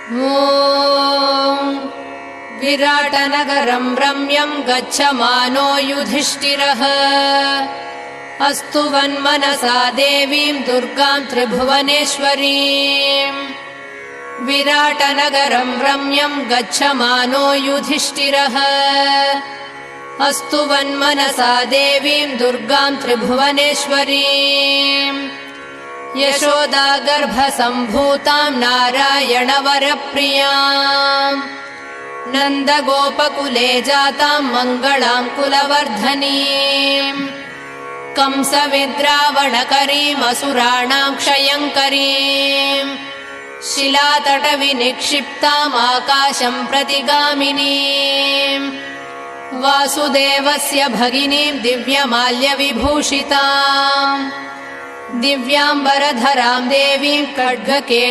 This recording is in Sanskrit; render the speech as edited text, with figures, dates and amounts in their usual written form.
ॐ विराटनगरं रम्यं गच्छमानो युधिष्ठिरः अस्तु वन्मनसा देवीं दुर्गां त्रिभुवनेश्वरीम्। विराटनगरं रम्यं गच्छमानो युधिष्ठिरः अस्तु वन्मनसा देवीं दुर्गां त्रिभुवनेश्वरीम्। यशोदागर्भसम्भूतां नारायणवरप्रियाम् नन्दगोपकुले जातां मङ्गलां कुलवर्धनीम्। कंसविद्रावणकरीमसुराणां क्षयङ्करीम् शिलातटविनिक्षिप्ताम् आकाशं प्रतिगामिनीम्। वासुदेवस्य भगिनीं दिव्यमाल्यविभूषिताम् दिव्याम्बरधरां देवीं खड्गकेटकधारिणीं।